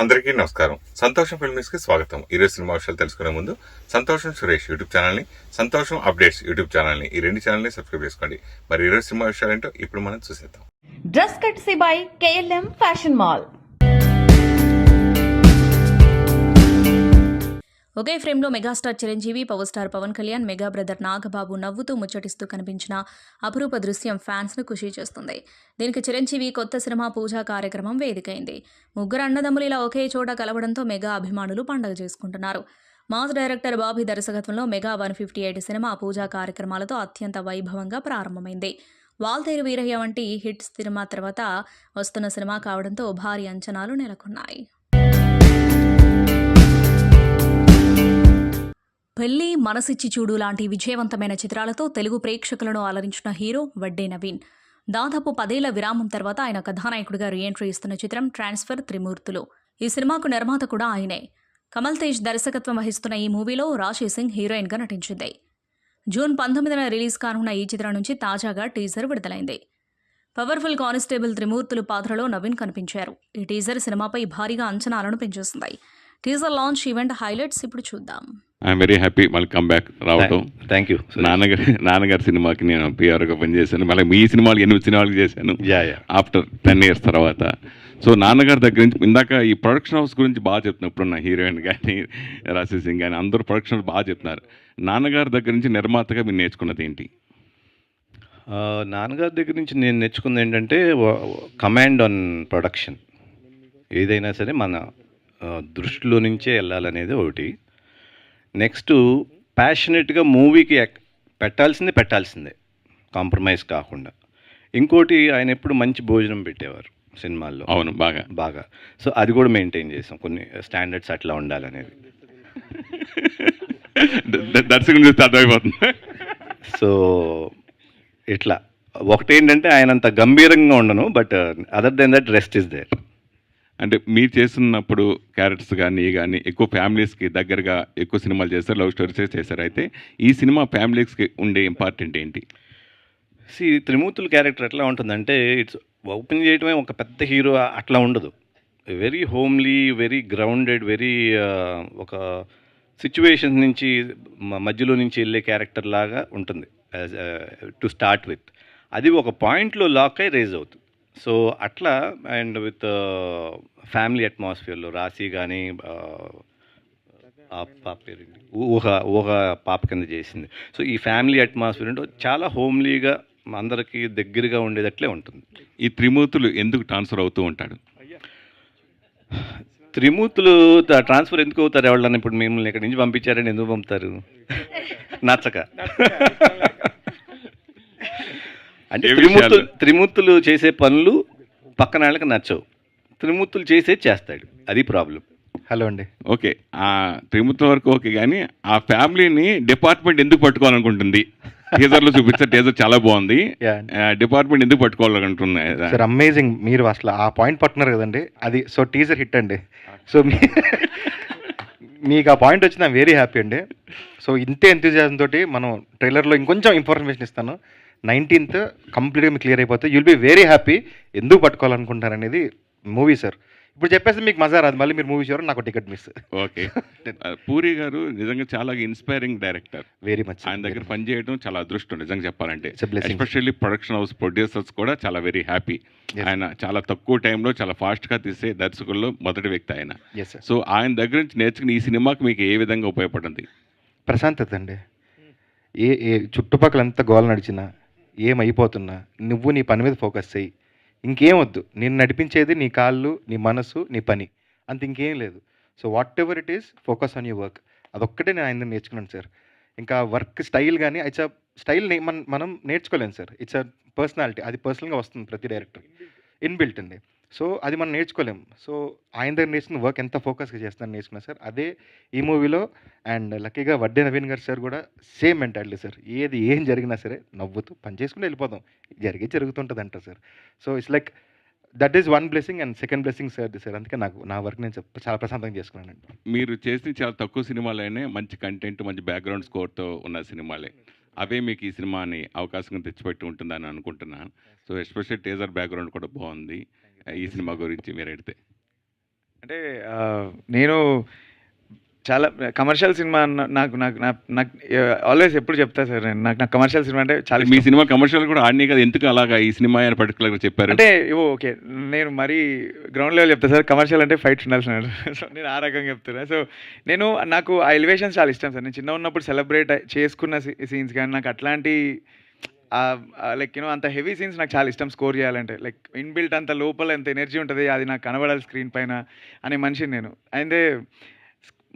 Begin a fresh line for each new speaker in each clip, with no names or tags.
అందరికీ నమస్కారం. సంతోషం ఫిల్మ్స్ కి స్వాగతం. ఈరోజు సినిమా విషయాలు తెలుసుకునే ముందు సంతోషం సురేష్ యూట్యూబ్ ఛానల్ ని, సంతోషం అప్డేట్స్ యూట్యూబ్ ఛానల్ ని, ఈ రెండు ఛానల్ ని సబ్స్క్రైబ్ చేసుకోండి. మరి ఈరోజు సినిమా విషయాలు ఏంటో ఇప్పుడు మనం చూసేద్దాం.
Dress courtesy by KLM fashion mall.
ఒకే ఫ్రేమ్లో megastar Chiranjeevi, power star Pawan Kalyan, mega brother Nagababu నవ్వుతూ ముచ్చటిస్తూ కనిపించిన అపురూప దృశ్యం ఫ్యాన్స్ను ఖుషి చేస్తుంది. దీనికి చిరంజీవి కొత్త సినిమా పూజా కార్యక్రమం వేదికైంది. ముగ్గురు అన్నదమ్ములు ఇలా ఒకే చోట కలవడంతో మెగా అభిమానులు పండగ చేసుకుంటున్నారు. మాస్ డైరెక్టర్ బాబీ దర్శకత్వంలో మెగా 158 సినిమా పూజా కార్యక్రమాలతో అత్యంత వైభవంగా ప్రారంభమైంది. వాల్తేరు వీరయ్య వంటి హిట్ సినిమా తర్వాత వస్తున్న సినిమా కావడంతో భారీ అంచనాలు నెలకొన్నాయి. పెళ్లి, మనసిచ్చి చూడు లాంటి విజయవంతమైన చిత్రాలతో తెలుగు ప్రేక్షకులను అలరించిన హీరో వడ్డే నవీన్. దాదాపు 10 ఏళ్ల విరామం తర్వాత ఆయన కథానాయకుడిగా రీఎంట్రీ ఇస్తున్న చిత్రం ట్రాన్స్ఫర్ త్రిమూర్తులు. ఈ సినిమాకు నిర్మాత కూడా ఆయనే. కమల్ తేజ్ దర్శకత్వం వహిస్తున్న ఈ మూవీలో రాశి సింగ్ హీరోయిన్గా నటించింది. జూన్ 19న రిలీజ్ కానున్న ఈ చిత్రం నుంచి తాజాగా టీజర్ విడుదలైంది. పవర్ఫుల్ కానిస్టేబుల్ త్రిమూర్తులు పాత్రలో నవీన్ కనిపించారు. ఈ టీజర్ సినిమాపై భారీగా అంచనాలను పెంచేస్తుంది. టీజర్ లాంచ్ ఈవెంట్ హైలైట్స్ ఇప్పుడు చూద్దాం.
ఐఎమ్ వెరీ హ్యాపీ మళ్ళీ కమ్బ్యాక్ రావటం.
Thank you.
నాన్నగారి సినిమాకి నేను పిఆర్గా పనిచేశాను. మళ్ళీ మీ సినిమాలు 8 సినిమాలు చేశాను ఆఫ్టర్ 10 years తర్వాత. సో నాన్నగారి దగ్గర నుంచి ఇందాక ఈ ప్రొడక్షన్ హౌస్ గురించి బాగా చెప్తున్నారు. ఇప్పుడున్న హీరోయిన్ కానీ రాశి సింగ్ కానీ అందరూ ప్రొడక్షన్ హౌస్ బాగా చెప్తున్నారు. నాన్నగారి దగ్గర నుంచి నిర్మాతగా మీరు నేర్చుకున్నది ఏంటి?
నాన్నగారి దగ్గర నుంచి నేను నేర్చుకుంది ఏంటంటే కమాండ్ ఆన్ ప్రొడక్షన్. ఏదైనా సరే మన దృష్టిలో నుంచే వెళ్ళాలనేది ఒకటి. నెక్స్ట్ ప్యాషనెట్గా మూవీకి పెట్టాల్సిందే కాంప్రమైజ్ కాకుండా. ఇంకోటి ఆయన ఎప్పుడు మంచి భోజనం పెట్టేవారు సినిమాల్లో.
అవును, బాగా.
సో అది కూడా మెయింటైన్ చేసాం. కొన్ని స్టాండర్డ్స్ అట్లా ఉండాలనేది
దర్శకుని చూస్తే అర్థమైపోతుంది.
సో ఇట్లా ఒకటేంటంటే ఆయన అంత గంభీరంగా ఉండను, but other than that rest is there.
అంటే మీరు చేస్తున్నప్పుడు క్యారెక్టర్స్ కానీ ఎక్కువ ఫ్యామిలీస్కి దగ్గరగా ఎక్కువ సినిమాలు చేస్తారు, లవ్ స్టోరీస్ చేశారు. అయితే ఈ సినిమా ఫ్యామిలీస్కి ఉండే ఇంపార్టెంట్ ఏంటి?
త్రిమూర్తుల క్యారెక్టర్ ఎట్లా ఉంటుందంటే ఇట్స్ ఓపెన్ చేయటమే ఒక పెద్ద హీరో అట్లా ఉండదు. Very homely, very grounded, very ఒక సిచ్యువేషన్ నుంచి మధ్యలో నుంచి వెళ్ళే క్యారెక్టర్ లాగా ఉంటుంది టు స్టార్ట్ విత్. అది ఒక పాయింట్లో లాక్ అయి రేజ్ అవుతుంది. సో అట్లా అండ్ విత్ ఫ్యామిలీ అట్మాస్ఫియర్లో రాశి కానీ పాప పేరు ఊహ పాప కింద చేసింది. సో ఈ ఫ్యామిలీ అట్మాస్ఫియర్ అంటే చాలా హోమ్లీగా అందరికీ దగ్గరగా ఉండేటట్లే ఉంటుంది.
ఈ త్రిమూర్తులు ఎందుకు ట్రాన్స్ఫర్ అవుతూ ఉంటాడు?
త్రిమూర్తులు ట్రాన్స్ఫర్ ఎందుకు అవుతారు? ఎవరన్నా ఇప్పుడు మిమ్మల్ని ఇక్కడి నుంచి పంపించారని ఎందుకు పంపుతారు? నచ్చక. అంటే త్రిమూర్తులు చేసే పనులు పక్కన వాళ్ళకి నచ్చవు. త్రిమూర్తులు చేస్తాడు, అది ప్రాబ్లం.
హలో అండి. ఓకే, ఆ త్రిమూర్తుల వరకు ఓకే, కానీ ఆ ఫ్యామిలీని డిపార్ట్మెంట్ ఎందుకు పట్టుకోవాలనుకుంటుంది? టీజర్లో చూపించే టీజర్ చాలా బాగుంది. డిపార్ట్మెంట్ ఎందుకు పట్టుకోవాలనుకుంటున్నాయి?
సార్ అమేజింగ్, మీరు అసలు ఆ పాయింట్ పట్టున్నారు కదండి, అది సో టీజర్ హిట్ అండి. సో మీకు ఆ పాయింట్ వచ్చింది, ఐమ్ వెరీ హ్యాపీ అండి. సో ఇంతే ఎంతూజియాజం తోటి మనం ట్రైలర్లో ఇంకొంచెం ఇన్ఫర్మేషన్ ఇస్తాను. 19th కంప్లీట్గా మీకు క్లియర్ అయిపోతే యుల్ బి వెరీ హ్యాపీ. ఎందుకు పట్టుకోవాలనుకుంటారు అనేది మూవీ సార్. ఇప్పుడు చెప్పేసి మీకు మజా రాదు, మళ్ళీ మీరు మూవీ చూడాలి, నాకు టికెట్ మిస్.
ఓకే. పూరి గారు నిజంగా చాలా ఇన్స్పైరింగ్ డైరెక్టర్.
Very much.
ఆయన దగ్గర పనిచేయడం చాలా అదృష్టం నిజంగా చెప్పాలంటే. ఎస్పెషల్లీ ప్రొడక్షన్ హౌస్ ప్రొడ్యూసర్స్ కూడా చాలా వెరీ హ్యాపీ. ఆయన చాలా తక్కువ టైంలో చాలా ఫాస్ట్గా తీసే దర్శకుల్లో మొదటి వ్యక్తి ఆయన. సో ఆయన దగ్గర నుంచి నేర్చుకుని ఈ సినిమాకి మీకు ఏ విధంగా ఉపయోగపడింది?
ప్రశాంతత అండి. ఏ చుట్టుపక్కల ఎంత గోల నడిచినా, ఏమైపోతున్నా నువ్వు నీ పని మీద ఫోకస్ చెయ్యి, ఇంకేం వద్దు. నేను నడిపించేది నీ కాళ్ళు, నీ మనసు, నీ పని, అంత ఇంకేం లేదు. So what ever it is, focus on your work. అదొక్కటే నేను ఆయన నేర్చుకున్నాను సార్. ఇంకా వర్క్ స్టైల్ కానీ ఇట్స్ అ స్టైల్ మనం నేర్చుకోలేము సార్. ఇట్స్ అ పర్సనాలిటీ, అది పర్సనల్గా వస్తుంది ప్రతి డైరెక్టర్, ఇన్బిల్ట్ అండి. సో అది మనం నేర్చుకోలేము. సో ఆయన దగ్గర నేర్చుకున్న వర్క్ ఎంత ఫోకస్గా చేస్తాను నేర్చుకున్నా సార్. అదే ఈ మూవీలో. అండ్ లక్కీగా వడ్డే నవీన్ గారు సార్ కూడా సేమ్ మెంటాలిటీ సార్. ఏం జరిగినా సరే నవ్వుతూ పని చేసుకుని వెళ్ళిపోదాం, జరుగుతుంటుంది అంటారు sir. So it's like that is one blessing. And second blessing sir అందుకే నాకు నా వర్క్ నేను చాలా ప్రశాంతంగా చేసుకున్నానండి.
మీరు చేసిన చాలా తక్కువ సినిమాలైనా మంచి కంటెంట్, మంచి బ్యాక్గ్రౌండ్ స్కోర్తో ఉన్న సినిమాలే. అవే మీకు ఈ సినిమాని అవకాశంగా తెచ్చిపెట్టి ఉంటుందని అనుకుంటున్నాను. సో ఎస్పెషల్ టీజర్ బ్యాక్గ్రౌండ్ కూడా బాగుంది. ఈ సినిమా గురించి మీరు అడిగితే
అంటే నేను చాలా కమర్షియల్ సినిమా నాకు నాకు నాకు ఆల్వేస్ ఎప్పుడు చెప్తా సార్ నేను నాకు కమర్షియల్ సినిమా అంటే చాలా
మీ
ఇష్టం.
సినిమా కమర్షియల్ కూడా ఆడినాయి కదా, ఎందుకు అలాగా ఈ సినిమా అని పర్టికులర్గా చెప్పారు?
అంటే ఓకే, నేను మరీ గ్రౌండ్ లెవెల్ చెప్తా సార్. కమర్షియల్ అంటే ఫైట్స్ ఉండాల్సిన సో నేను ఆ రకంగా చెప్తున్నా. సో నాకు ఆ ఎలివేషన్స్ చాలా ఇష్టం సార్. నేను చిన్న ఉన్నప్పుడు సెలబ్రేట్ చేసుకున్న సీన్స్ కానీ నాకు అట్లాంటి లైక్ అంత హెవీ సీన్స్ నాకు చాలా ఇష్టం స్కోర్ చేయాలంటే. లైక్ ఇన్బిల్ట్ అంత లోపల ఎంత ఎనర్జీ ఉంటుంది అది నాకు కనబడాలి స్క్రీన్ పైన అనే మనిషిని నేను. అయితే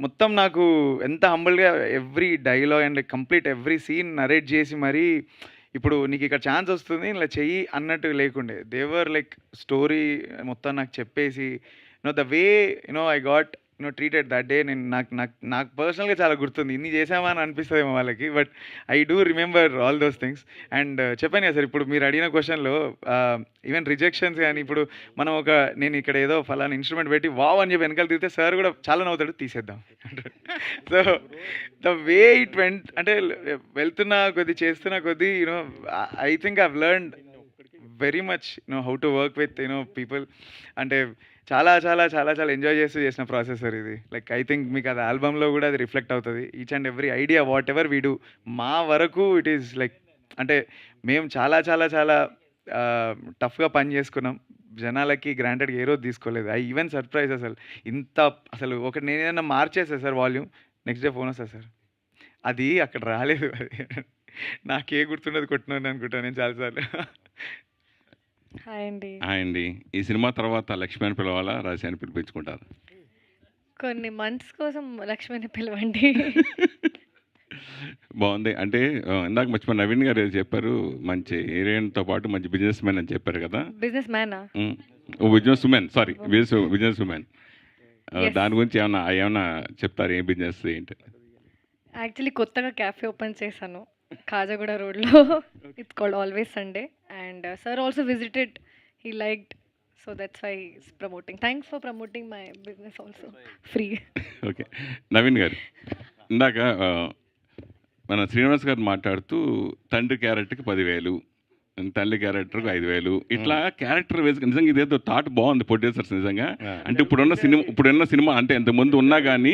మొత్తం నాకు ఎంత హంబుల్గా every dialogue and like complete every scene narrate చేసి మరీ ఇప్పుడు నీకు ఇక్కడ ఛాన్స్ వస్తుంది ఇలా చెయ్యి అన్నట్టు లేకుండే. దేవర్ లైక్ స్టోరీ మొత్తం నాకు చెప్పేసి the way I got treated that day. నేను నాకు పర్సనల్గా చాలా గుర్తుంది. ఇన్ని చేసామా అని అనిపిస్తుందేమో వాళ్ళకి, but I do remember all those things. And చెప్పాను కదా సార్, ఇప్పుడు మీరు అడిగిన క్వశ్చన్లో ఈవెన్ రిజెక్షన్స్ కానీ ఇప్పుడు మనం నేను ఇక్కడ ఏదో ఫలానా ఇన్స్ట్రుమెంట్ పెట్టి వావ్ అని చెప్పి వెనకాల తిరిగితే సార్ కూడా చాలా నవ్వుతాడు, తీసేద్దాం. So the way it went అంటే వెళ్తున్నా కొద్దీ చేస్తున్న కొద్దీ I think I've learned very much how to work with people. అంటే చాలా చాలా చాలా చాలా ఎంజాయ్ చేస్తూ చేసిన ప్రాసెస్ సార్ ఇది. లైక్ ఐ థింక్ మీకు అది ఆల్బమ్లో కూడా అది రిఫ్లెక్ట్ అవుతుంది. Each and every idea what ever we do మా వరకు ఇట్ ఈస్ లైక్ అంటే మేము చాలా చాలా చాలా టఫ్గా పని చేసుకున్నాం. జనాలకి గ్రాంటెడ్గా ఏ రోజు తీసుకోలేదు. ఐ ఈవెన్ సర్ప్రైజ్ అసలు ఒకటి నేను ఏదైనా మార్చేసా sir volume, next day phone వస్తా సార్ అది అక్కడ రాలేదు. అది నాకే గుర్తుండదు కొట్టినాను అనుకుంటాను నేను చాలాసార్లు.
హాయ్ అండి.
హాయ్ అండి. ఈ సినిమా తర్వాత లక్ష్మి అని పిలవాలా, రాశి అని పిలిపించుకుంటారు?
కొన్ని మంత్స్ కోసం లక్ష్మిని పిలవండి.
బాగుంది. అంటే ఇందాక మర్చిపోయి నవీన్ గారు ఏదో చెప్పారు, మంచి హీరోయిన్తో పాటు మంచి బిజినెస్ మ్యాన్ అని చెప్పారు కదా.
బిజినెస్ మ్యానా?
Business women, sorry business women. దాని గురించి ఏమన్నా చెప్తారు, ఏ బిజినెస్ ఏంటి?
యాక్చువల్లీ కొత్తగా క్యాఫే ఓపెన్ చేశాను కాజాగూడ రోడ్లో. It's called always Sunday and sir also visited, he liked, so that's why is promoting. Thanks for promoting my business also free.
Okay, Naveen garu ఇందాక మన శ్రీనివాస్ గారు మాట్లాడుతూ తండ్రి క్యారెక్టర్కి 10,000, తల్లి క్యారెక్టర్కి 5,000 ఇట్లా క్యారెక్టర్ వేసుకుని నిజంగా ఇదేదో థాట్ బాగుంది ప్రొడ్యూసర్స్ నిజంగా. అంటే ఇప్పుడున్న సినిమా అంటే ఎంతమంది ఉన్నా కానీ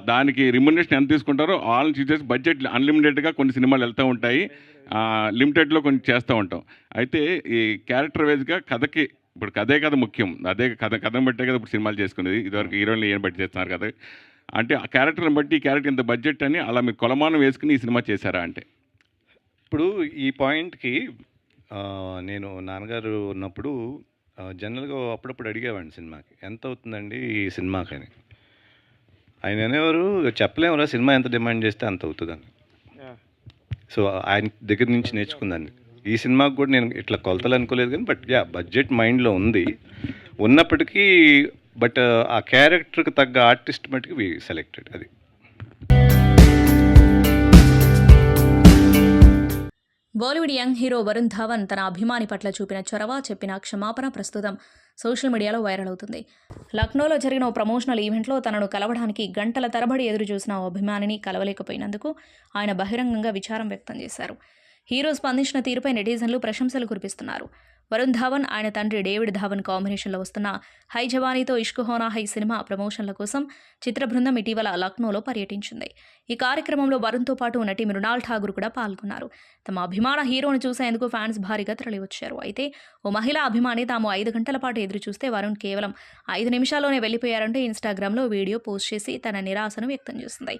దానికి రిమ్యునరేషన్ ఎంత తీసుకుంటారో వాళ్ళని చూసేసి బడ్జెట్ అన్లిమిటెడ్గా కొన్ని సినిమాలు వెళ్తూ ఉంటాయి, లిమిటెడ్లో కొన్ని చేస్తూ ఉంటాం. అయితే ఈ క్యారెక్టర్ వైజ్గా కథకి ఇప్పుడు కథ ముఖ్యం, అదే కథను బట్టే కదా ఇప్పుడు సినిమాలు చేసుకునేది. ఇదివరకు హీరోయిన్లు ఏం బట్టి చేస్తున్నారు కదా, అంటే ఆ క్యారెక్టర్ని బట్టి ఈ క్యారెక్టర్ ఇంత బడ్జెట్ అని అలా మీరు కొలమానం వేసుకుని ఈ సినిమా చేశారా? అంటే
ఇప్పుడు ఈ పాయింట్కి నేను నాన్నగారు ఉన్నప్పుడు జనరల్గా అప్పుడప్పుడు అడిగేవాడిని సినిమాకి ఎంత అవుతుందండి ఈ సినిమాకి అని. ఆయన అనేవారు చెప్పలేమురా సినిమా ఎంత డిమాండ్ చేస్తే అంత అవుతుందని. సో ఆయన దగ్గర నుంచి నేర్చుకుందాన్ని. ఈ సినిమాకి కూడా నేను ఇట్లా కొలతలు అనుకోలేదు కానీ బట్ బడ్జెట్ మైండ్లో ఉంది ఉన్నప్పటికీ, బట్ ఆ క్యారెక్టర్కి తగ్గ ఆర్టిస్ట్ మట్టుకు వి సెలెక్టెడ్. అది
బాలీవుడ్ యంగ్ హీరో వరుణ్ ధావన్ తన అభిమాని పట్ల చూపిన చొరవ, చెప్పిన క్షమాపణ ప్రస్తుతం సోషల్ మీడియాలో వైరల్ అవుతుంది. లక్నోలో జరిగిన ఓ ప్రమోషనల్ ఈవెంట్లో తనను కలవడానికి గంటల తరబడి ఎదురు చూసిన ఓ అభిమానిని కలవలేకపోయినందుకు ఆయన బహిరంగంగా విచారం వ్యక్తం చేశారు. హీరో స్పందించిన తీరుపై నెటిజన్లు ప్రశంసలు కురిపిస్తున్నారు. వరుణ్ ధావన్, ఆయన తండ్రి డేవిడ్ ధావన్ కాంబినేషన్లో వస్తున్న హై జవానీతో ఇష్క్ హోనా హై సినిమా ప్రమోషన్ల కోసం చిత్ర బృందం ఇటీవల లక్నోలో పర్యటించింది. ఈ కార్యక్రమంలో వరుణ్తో పాటు నటి మృణాల్ ఠాగూర్ కూడా పాల్గొన్నారు. తమ అభిమాన హీరోను చూసేందుకు ఫ్యాన్స్ భారీగా తరలివచ్చారు. అయితే ఓ మహిళా అభిమాని తాము 5 గంటల పాటు ఎదురు చూస్తే వరుణ్ కేవలం 5 నిమిషాల్లోనే వెళ్లిపోయారంటూ ఇన్స్టాగ్రామ్లో వీడియో పోస్ట్ చేసి తన నిరాశను వ్యక్తం చేసింది.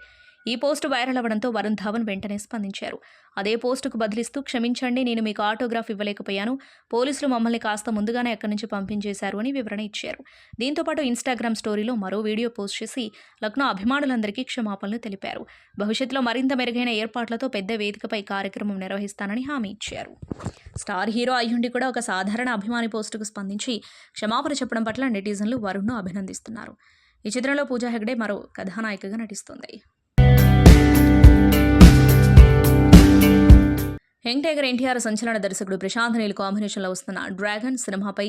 ఈ పోస్టు వైరల్ అవ్వడంతో వరుణ్ ధావన్ వెంటనే స్పందించారు. అదే పోస్టుకు బదిలిస్తూ, క్షమించండి, నేను మీకు ఆటోగ్రాఫ్ ఇవ్వలేకపోయాను, పోలీసులు మమ్మల్ని కాస్త ముందుగానే ఎక్కడి నుంచి పంపించేశారు అని వివరణ ఇచ్చారు. దీంతోపాటు ఇన్స్టాగ్రామ్ స్టోరీలో మరో వీడియో పోస్ట్ చేసి లక్నో అభిమానులందరికీ క్షమాపణలు తెలిపారు. భవిష్యత్తులో మరింత మెరుగైన ఏర్పాట్లతో పెద్ద వేదికపై కార్యక్రమం నిర్వహిస్తానని హామీ ఇచ్చారు. స్టార్ హీరో అయ్యుండి కూడా ఒక సాధారణ అభిమాని పోస్టుకు స్పందించి క్షమాపణ చెప్పడం పట్ల నెటిజన్లు వరుణ్ను అభినందిస్తున్నారు. ఈ చిత్రంలో పూజా హెగ్డే మరో కథానాయికగా నటిస్తుంది. యంగ్ టైగర్ ఎన్టీఆర్ సంచలన దర్శకుడు ప్రశాంత్ నీల్ కాంబినేషన్లో వస్తున్న డ్రాగన్ సినిమాపై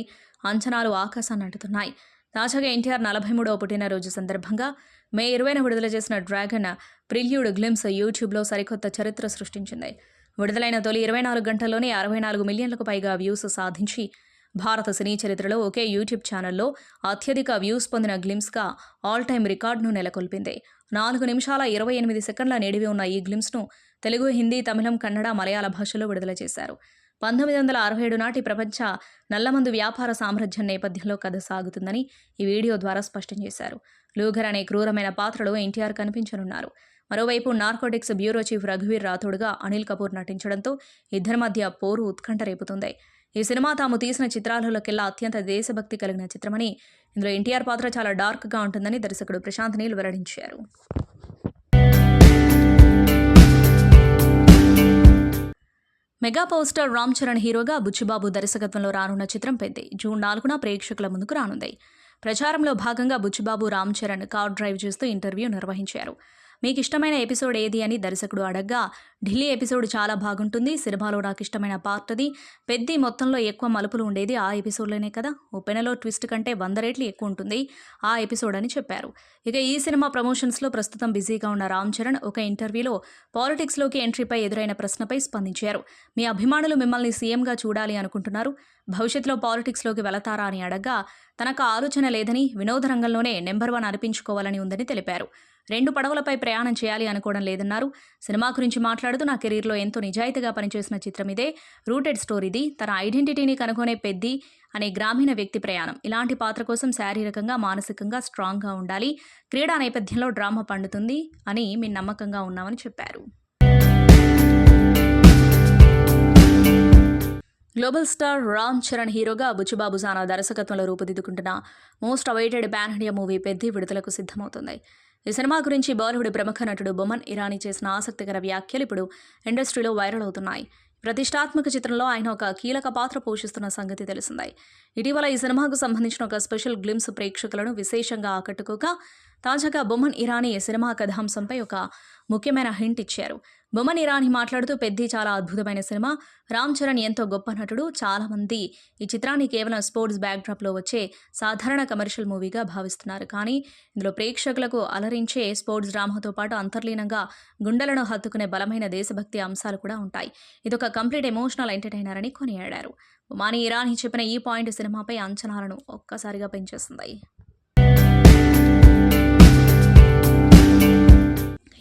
అంచనాలు ఆకాశాన్ని అంటుతున్నాయి. తాజాగా ఎన్టీఆర్ 43వ పుట్టినరోజు సందర్భంగా మే 20న విడుదల చేసిన డ్రాగన్ ప్రిల్యూడ్ గ్లిమ్స్ యూట్యూబ్లో సరికొత్త చరిత్ర సృష్టించింది. విడుదలైన తొలి 24 గంటల్లోనే 64 మిలియన్లకు పైగా వ్యూస్ సాధించి భారత సినీ చరిత్రలో ఒకే యూట్యూబ్ ఛానల్లో అత్యధిక వ్యూస్ పొందిన గ్లిమ్స్గా ఆల్ టైమ్ రికార్డును నెలకొల్పింది. 4 నిమిషాల 28 సెకండ్ల నిడివి ఉన్న ఈ గ్లిమ్స్ను తెలుగు, హిందీ, తమిళం, కన్నడ, మలయాళ భాషల్లో విడుదల చేశారు. 1967 నాటి ప్రపంచ నల్లమందు వ్యాపార సామ్రాజ్యం నేపథ్యంలో కథ సాగుతుందని ఈ వీడియో ద్వారా స్పష్టం చేశారు. లూగర్ అనే క్రూరమైన పాత్రలో ఎన్టీఆర్ కనిపించనున్నారు. మరోవైపు నార్కోటిక్స్ బ్యూరో చీఫ్ రఘువీర్ రాథోడ్గా అనిల్ కపూర్ నటించడంతో ఇద్దరి మధ్య పోరు ఉత్కంఠ రేపుతుంది. ఈ సినిమా తాము తీసిన చిత్రాలలోకెల్లా అత్యంత దేశభక్తి కలిగిన చిత్రమని, ఇందులో ఎన్టీఆర్ పాత్ర చాలా డార్క్గా ఉంటుందని దర్శకుడు ప్రశాంత్ నీల్ వెల్లడించారు. Mega power star Ram Charan హీరోగా బుచ్చిబాబు దర్శకత్వంలో రానున్న చిత్రం పెద్ది జూన్ 4న ప్రేక్షకుల ముందుకు రానుంది. ప్రచారంలో భాగంగా బుచ్చిబాబు రామ్ చరణ్ కార్ డ్రైవ్ చేస్తూ ఇంటర్వ్యూ నిర్వహించారు. మీకు ఇష్టమైన ఎపిసోడ్ ఏది అని దర్శకుడు అడగ్గా, ఢిల్లీ ఎపిసోడ్ చాలా బాగుంటుంది, సినిమాలో నాకు ఇష్టమైన పార్ట్ అది, పెద్ది మొత్తంలో ఎక్కువ మలుపులు ఉండేది ఆ ఎపిసోడ్లోనే కదా, ఉప్పెనలో ట్విస్ట్ కంటే 100 రెట్లు ఎక్కువ ఉంటుంది ఆ ఎపిసోడ్ అని చెప్పారు. ఇక ఈ సినిమా ప్రమోషన్స్లో ప్రస్తుతం బిజీగా ఉన్న రామ్ చరణ్ ఒక ఇంటర్వ్యూలో పాలిటిక్స్లోకి ఎంట్రీపై ఎదురైన ప్రశ్నపై స్పందించారు. మీ అభిమానులు మిమ్మల్ని సీఎంగా చూడాలి అనుకుంటున్నారు, భవిష్యత్తులో పాలిటిక్స్లోకి వెళతారా అని అడగ్గా, తనకు ఆలోచన లేదని, వినోద రంగంలోనే నెంబర్ 1 అనిపించుకోవాలని ఉందని తెలిపారు. 2 పడవలపై ప్రయాణం చేయాలి అనుకోవడం లేదన్నారు. సినిమా గురించి మాట్లాడుతూ, నా కెరీర్లో ఎంతో నిజాయితీగా పనిచేసిన చిత్రం ఇదే, రూటెడ్ స్టోరీది, తన ఐడెంటిటీని కనుగొనే పెద్ది అనే గ్రామీణ వ్యక్తి ప్రయాణం. ఇలాంటి పాత్ర కోసం శారీరకంగా, మానసికంగా స్ట్రాంగ్గా ఉండాలి, క్రీడా నేపథ్యంలో డ్రామా పండుతుంది అని మేము నమ్మకంగా ఉన్నామని చెప్పారు. గ్లోబల్ స్టార్ రామ్ చరణ్ హీరోగా బుచ్చిబాబు సానా దర్శకత్వంలో రూపుదిద్దుకుంటున్న most awaited pan India movie Peddi విడుదలకు సిద్ధమవుతుంది. ఈ సినిమా గురించి బాలీవుడ్ ప్రముఖ నటుడు బొమన్ ఇరానీ చేసిన ఆసక్తికర వ్యాఖ్యలు ఇప్పుడు ఇండస్ట్రీలో వైరల్ అవుతున్నాయి. ప్రతిష్టాత్మక చిత్రంలో ఆయన ఒక కీలక పాత్ర పోషిస్తున్న సంగతి తెలిసిందే. ఇటీవల ఈ సినిమాకు సంబంధించిన ఒక స్పెషల్ గ్లిమ్స్ ప్రేక్షకులను విశేషంగా ఆకట్టుకోగా, తాజాగా బొమన్ ఇరానీ ఈ సినిమా కథాంశంపై ఒక ముఖ్యమైన హింట్ ఇచ్చారు. బొమన్ ఇరానీ మాట్లాడుతూ, పెద్ది చాలా అద్భుతమైన సినిమా, రామ్ చరణ్ ఎంతో గొప్ప నటుడు, చాలామంది ఈ చిత్రాన్ని కేవలం స్పోర్ట్స్ బ్యాక్డ్రాప్లో వచ్చే సాధారణ కమర్షియల్ మూవీగా భావిస్తున్నారు. కానీ ఇందులో ప్రేక్షకులకు అలరించే స్పోర్ట్స్ డ్రామాతో పాటు అంతర్లీనంగా గుండెలను హత్తుకునే బలమైన దేశభక్తి అంశాలు కూడా ఉంటాయి. ఇదొక కంప్లీట్ ఎమోషనల్ ఎంటర్టైనర్ అని కొనియాడారు. బొమన్ ఇరానీ చెప్పిన ఈ పాయింట్ సినిమాపై అంచనాలను ఒక్కసారిగా పెంచేస్తుంది.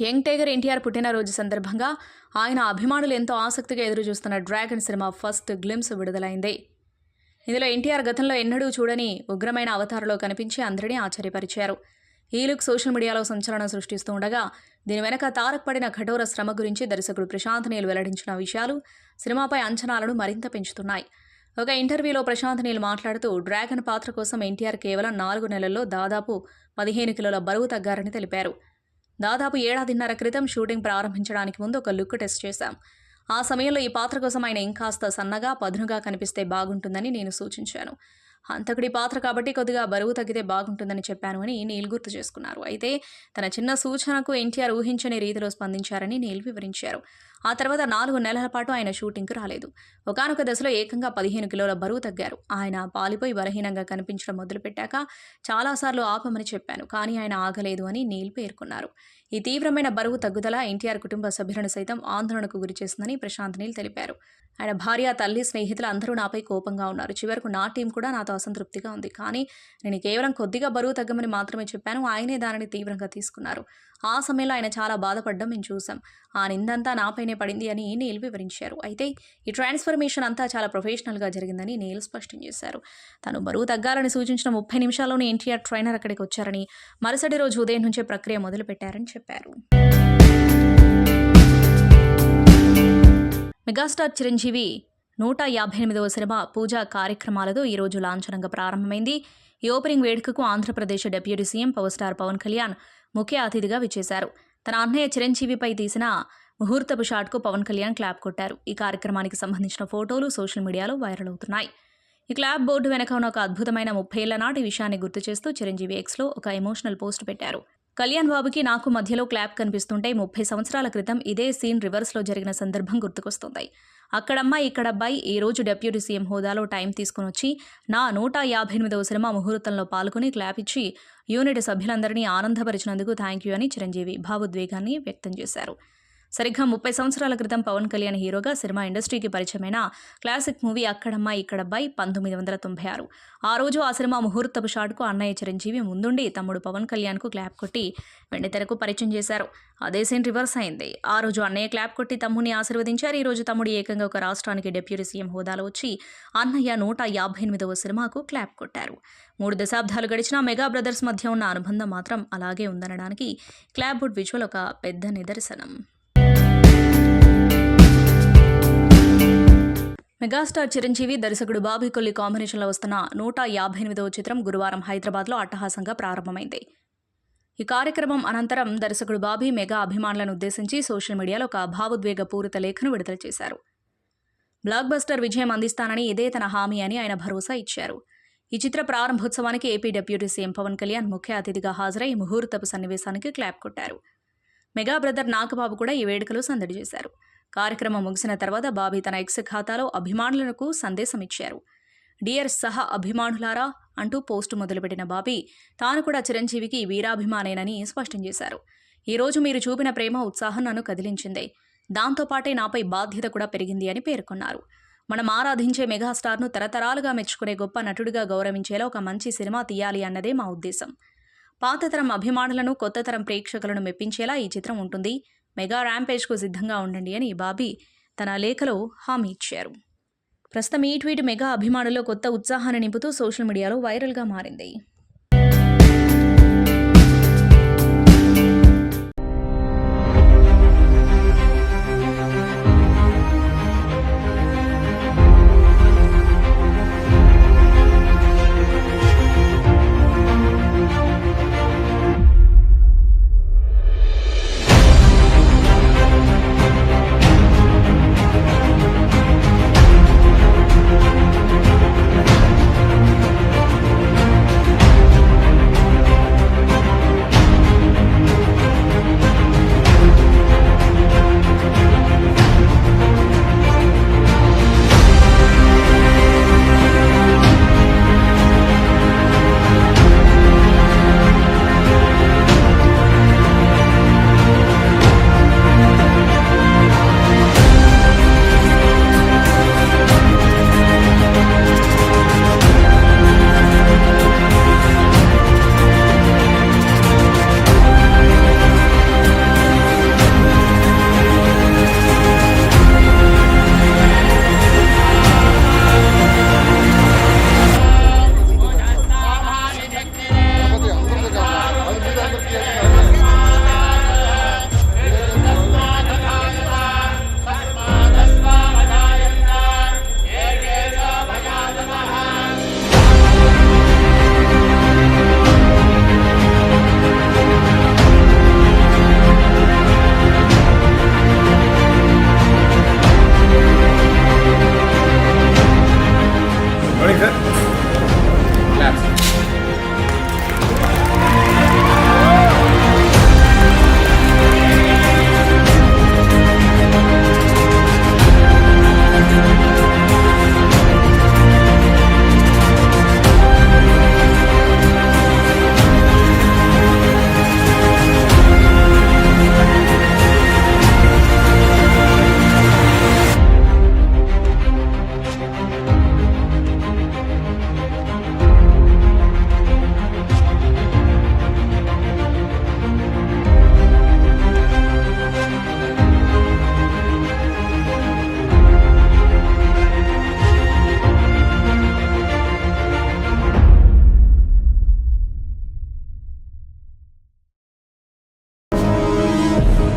యంగ్ టైగర్ ఎన్టీఆర్ పుట్టినరోజు సందర్భంగా ఆయన అభిమానులు ఎంతో ఆసక్తిగా ఎదురుచూస్తున్న డ్రాగన్ సినిమా ఫస్ట్ గ్లిమ్స్ విడుదలైంది. ఇందులో ఎన్టీఆర్ గతంలో ఎన్నడూ చూడని ఉగ్రమైన అవతారంలో కనిపించి అందరినీ ఆశ్చర్యపరిచారు. ఈ లుక్ సోషల్ మీడియాలో సంచలనం సృష్టిస్తూ ఉండగా, దీని వెనక తారక్ పడిన కఠోర శ్రమ గురించి దర్శకుడు ప్రశాంత్ నీల్ వెల్లడించిన విషయాలు సినిమాపై అంచనాలను మరింత పెంచుతున్నాయి. ఒక ఇంటర్వ్యూలో ప్రశాంత్ నీల్ మాట్లాడుతూ, డ్రాగన్ పాత్ర కోసం ఎన్టీఆర్ కేవలం 4 నెలల్లో దాదాపు 15 కిలోల బరువు తగ్గారని తెలిపారు. దాదాపు 1.5 క్రితం షూటింగ్ ప్రారంభించడానికి ముందు ఒక లుక్ టెస్ట్ చేశాం. ఆ సమయంలో ఈ పాత్ర కోసం ఆయన ఇంకాస్త సన్నగా, పదునుగా కనిపిస్తే బాగుంటుందని నేను సూచించాను. హంతకుడి పాత్ర కాబట్టి కొద్దిగా బరువు తగ్గితే బాగుంటుందని చెప్పాను అని నీల్ గుర్తు చేసుకున్నారు. అయితే తన చిన్న సూచనకు ఎన్టీఆర్ ఊహించని రీతిలో స్పందించారని నీల్ వివరించారు. ఆ తర్వాత 4 నెలల పాటు ఆయన షూటింగ్కు రాలేదు. ఒకానొక దశలో ఏకంగా 15 కిలోల బరువు తగ్గారు. ఆయన పాలిపోయి బలహీనంగా కనిపించడం మొదలుపెట్టాక చాలాసార్లు ఆపమని చెప్పాను, కానీ ఆయన ఆగలేదు అని నీల్ పేర్కొన్నారు. ఈ తీవ్రమైన బరువు తగ్గుదల ఎన్టీఆర్ కుటుంబ సభ్యులను సైతం ఆందోళనకు గురిచేసిందని ప్రశాంత్ నీల్ తెలిపారు. ఆయన భార్య, తల్లి, స్నేహితులు అందరూ నాపై కోపంగా ఉన్నారు. చివరకు నా టీం కూడా నాతో అసంతృప్తిగా ఉంది. కానీ నేను కేవలం కొద్దిగా బరువు తగ్గమని మాత్రమే చెప్పాను. ఆయనే దానిని తీవ్రంగా తీసుకున్నారు. ఆ సమయంలో ఆయన చాలా బాధపడ్డం మేము చూసాం. ఆ నిందంతా నాపైనే పడింది అని నీల్ వివరించారు. అయితే ఈ ట్రాన్స్ఫర్మేషన్ అంతా చాలా ప్రొఫెషనల్గా జరిగిందని నీల్ స్పష్టం చేశారు. తను బరువు తగ్గాలని సూచించిన 30 నిమిషాల్లోనే ఎన్టీఆర్ ట్రైనర్ అక్కడికి వచ్చారని, మరుసటి రోజు ఉదయం నుంచే ప్రక్రియ మొదలుపెట్టారని చెప్పారు. మెగాస్టార్ చిరంజీవి 158వ సినిమా పూజా కార్యక్రమాలతో ఈరోజు లాంఛనంగా ప్రారంభమైంది. ఈ ఓపెనింగ్ వేడుకకు Andhra Pradesh deputy CM power star Pawan Kalyan ముఖ్య అతిథిగా విచ్చేశారు. తన అన్నయ్య చిరంజీవిపై తీసిన ముహూర్తపు షాట్కు పవన్ కళ్యాణ్ క్లాప్ కొట్టారు. ఈ కార్యక్రమానికి సంబంధించిన ఫోటోలు సోషల్ మీడియాలో వైరల్ అవుతున్నాయి. ఈ క్లాప్ బోర్డు వెనక ఉన్న ఒక అద్భుతమైన 30 ఏళ్ల నాటి విషయాన్ని గుర్తు చేస్తూ చిరంజీవి ఎక్స్లో ఒక ఎమోషనల్ పోస్ట్ పెట్టారు. కళ్యాణ్ బాబుకి నాకు మధ్యలో క్లాప్ కనిపిస్తుంటే 30 సంవత్సరాల క్రితం ఇదే సీన్ రివర్స్లో జరిగిన సందర్భం గుర్తుకొస్తుంది. అక్కడమ్మాయి ఇక్కడబ్బాయి ఈ రోజు డిప్యూటీ సీఎం హోదాలో టైం తీసుకుని వచ్చి నా 158వ సినిమా ముహూర్తంలో పాల్గొని క్లాప్ ఇచ్చి యూనిట్ సభ్యులందరినీ ఆనందపరిచినందుకు థ్యాంక్ యూ అని చిరంజీవి భావోద్వేగాన్ని వ్యక్తం చేశారు. సరిగ్గా 30 సంవత్సరాల క్రితం పవన్ కళ్యాణ్ హీరోగా సినిమా ఇండస్ట్రీకి పరిచయమైన క్లాసిక్ మూవీ అక్కడమ్మ ఇక్కడబ్బాయి 1996. ఆ రోజు ఆ సినిమా ముహూర్తపు షాట్కు అన్నయ్య చిరంజీవి ముందుండి తమ్ముడు పవన్ కళ్యాణ్కు క్లాప్ కొట్టి వెండితెరకు పరిచయం చేశారు. అదే సీన్ రివర్స్ అయింది. ఆ రోజు అన్నయ్య క్లాప్ కొట్టి తమ్ముడిని ఆశీర్వదించారు. ఈ రోజు తమ్ముడు ఏకంగా ఒక రాష్ట్రానికి డిప్యూటీ సీఎం హోదాలో వచ్చి అన్నయ్య 158వ సినిమాకు క్లాప్ కొట్టారు. 3 దశాబ్దాలు గడిచినా మెగా బ్రదర్స్ మధ్య ఉన్న అనుబంధం మాత్రం అలాగే ఉందనడానికి క్లాప్ బోర్డ్ విజువల్ ఒక పెద్ద నిదర్శనం. మెగాస్టార్ చిరంజీవి దర్శకుడు బాబీ కొల్లి కాంబినేషన్లో వస్తున్న 158వ చిత్రం గురువారం హైదరాబాద్లో అట్టహాసంగా ప్రారంభమైంది. ఈ కార్యక్రమం అనంతరం దర్శకుడు బాబీ మెగా అభిమానులను ఉద్దేశించి సోషల్ మీడియాలో ఒక భావోద్వేగపూరిత లేఖను విడుదల చేశారు. బ్లాక్ బస్టర్ విజయం అందిస్తానని ఇదే తన హామీ అని ఆయన భరోసా ఇచ్చారు. ఈ చిత్ర ప్రారంభోత్సవానికి ఏపీ డిప్యూటీ సీఎం పవన్ కళ్యాణ్ ముఖ్య అతిథిగా హాజరై ముహూర్తపు సన్నివేశానికి క్లాప్ కొట్టారు. మెగా బ్రదర్ నాగబాబు కూడా ఈ వేడుకలో సందడి చేశారు. కార్యక్రమం ముగిసిన తర్వాత బాబీ తన ఎక్స్ ఖాతాలో అభిమానులకు సందేశం ఇచ్చారు. డియర్ సహా అభిమానులారా అంటూ పోస్టు మొదలుపెట్టిన బాబీ తాను కూడా చిరంజీవికి వీరాభిమానేనని స్పష్టం చేశారు. ఈ రోజు మీరు చూపిన ప్రేమ ఉత్సాహం నన్ను కదిలించింది. దాంతోపాటే నాపై బాధ్యత కూడా పెరిగింది అని పేర్కొన్నారు. మనం ఆరాధించే మెగాస్టార్ను తరతరాలుగా మెచ్చుకునే గొప్ప నటుడిగా గౌరవించేలా ఒక మంచి సినిమా తీయాలి అన్నదే మా ఉద్దేశం. పాతతరం అభిమానులను కొత్త తరం ప్రేక్షకులను మెప్పించేలా ఈ చిత్రం ఉంటుంది. మెగా ర్యాంపేజ్కు సిద్ధంగా ఉండండి అని బాబీ తన లేఖలో హామీ ఇచ్చారు. ప్రస్తుతం ఈ ట్వీట్ మెగా అభిమానుల్లో కొత్త ఉత్సాహాన్ని నింపుతూ సోషల్ మీడియాలో వైరల్గా మారింది.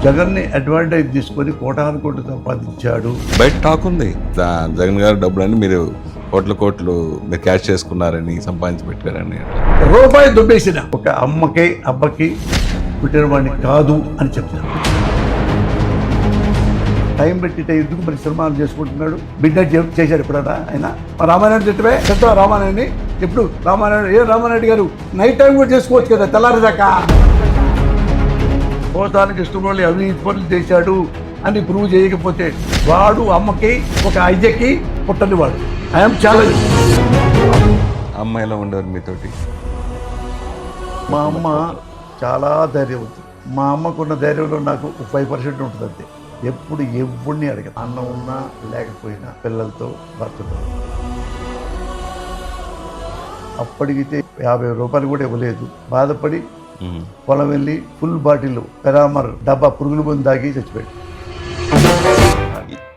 జగన్ని అడ్వాంటేజ్ తీసుకొని కోటాను కోట్లు సంపాదించాడు.
బయట టాక్ ఉంది జగన్ గారు డబ్బులని మీరు కోట్లు మీరు క్యాష్ చేసుకున్నారని సంపాదించి పెట్టారని.
రూపాయి దుబ్బేసిన ఒక అమ్మకి అబ్బకి పుట్టిన వాడిని కాదు అని చెప్తాను. టైం పెట్టి ఎందుకు మరి సినిమాలు చేసుకుంటున్నాడు. బిడ్డ చేశాడు ఎప్పుడన్నా ఆయన. రామానాయుడు చెట్టువే చెప్తా రామానాయుడిని ఎప్పుడు రామానాయుడు గారు నైట్ టైం కూడా చేసుకోవచ్చు కదా తెల్లారిదాకా. పోతానికి ఇష్టం అవినీతి పనులు చేశాడు అని ప్రూవ్ చేయకపోతే వాడు అమ్మకి ఒక అయ్యకి పుట్టని వాడు. I'm challenge.
అమ్మ ఎలా ఉండేవారు మీతోటి?
మా అమ్మ చాలా ధైర్యవంతుడు. మా అమ్మకున్న ధైర్యంలో నాకు 5% ఉంటుంది అంతే. ఎప్పుడు ఎవరిని అడగదు. అన్నం ఉన్నా లేకపోయినా పిల్లలతో భర్తతో. అప్పటికితే 50 రూపాయలు కూడా ఇవ్వలేదు. బాధపడి పొలం వెళ్ళి ఫుల్ బాటిల్ పెరామర్ డబ్బా పురుగుల మందు తాగి చచ్చిపోయాడు.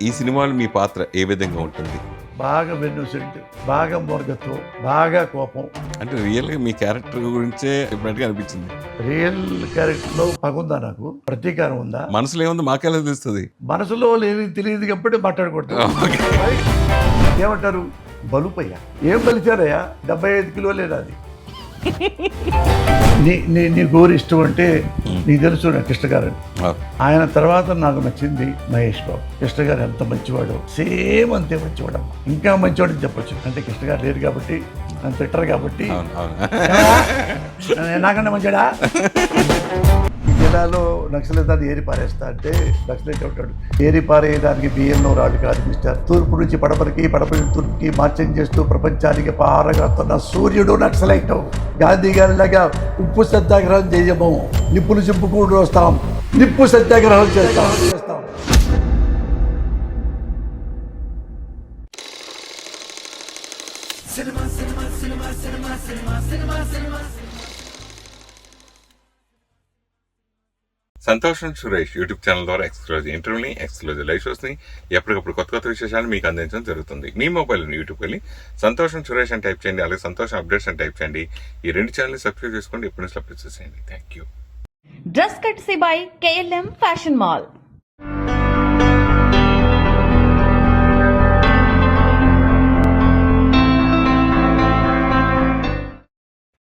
ఈ సినిమాలో మీ పాత్ర ఏ విధంగా ఉంటుంది?
బాగా వెన్నుసెంట్, బాగా మూర్ఖత్వం, బాగా కోపం.
అంటే రియల్గా మీ క్యారెక్టర్ గురించే చెప్పినట్టుగా అనిపించింది.
రియల్ క్యారెక్టర్లో పగుందా, నాకు ప్రతీకారం ఉందా?
మనసులో ఏముంది మాకెలా తెలుస్తుంది?
మనసులో లేని తెలియదు కాబట్టి మాట్లాడకూడదు. ఏమంటారు? బలుపయ్యా. ఏం బలిచారయ్యా? 75 కిలోలేదా అది? నీ గోరు ఇష్టం అంటే నీకు తెలుసు నా కృష్ణ గారు. ఆయన తర్వాత నాకు నచ్చింది మహేష్ బాబు. కృష్ణ గారు ఎంత మంచివాడు, సేమ్ అంతే మంచివాడు. ఇంకా మంచివాడని చెప్పొచ్చు. అంటే కృష్ణ గారు లేరు కాబట్టి, నన్ను తిట్టరు కాబట్టి. నాకన్నా మంచివాడా? ఈ జిల్లాలో నక్సలైతాన్ని ఏరి పారేస్తా అంటే నక్సలైట్ ఉంటాడు. ఏరి పారేయడానికి బియ్యంలో రాడు కాదు మిస్టర్. తూర్పు నుంచి పడపరికి, పడప నుంచి తూర్పుకి మార్చం చేస్తూ ప్రపంచానికి పారగాస్తున్న సూర్యుడు నక్సలైట్. గాంధీ గారిలాగా ఉప్పు సత్యాగ్రహం చేయము, నిప్పులు చింపుకుంటూ వస్తాం, నిప్పు సత్యాగ్రహం చేస్తాం.
సంతోషం సురేష్ యూట్యూబ్ ఛానల్ ద్వారా ఎక్స్క్లూజివ్ ఇంటర్వ్యూని, ఎక్స్క్లూజివ్ లైవ్ షోస్ని, ఎప్పటికప్పుడు కొత్త విశేషాలు మీకు అందించడం జరుగుతుంది. మీ మొబైల్ని యూట్యూబ్కి వెళ్ళి సంతోషం సురేష్ అని టైప్ చేయండి, అలాగే సంతోషం అప్డేట్స్ అని టైప్ చేయండి. ఈ 2 ఛానల్ని సబ్స్క్రైబ్ చేసుకోండి, ఎప్పుడు అప్డేట్స్ చేయండి. Thank you.
Dress courtesy by KLM fashion mall.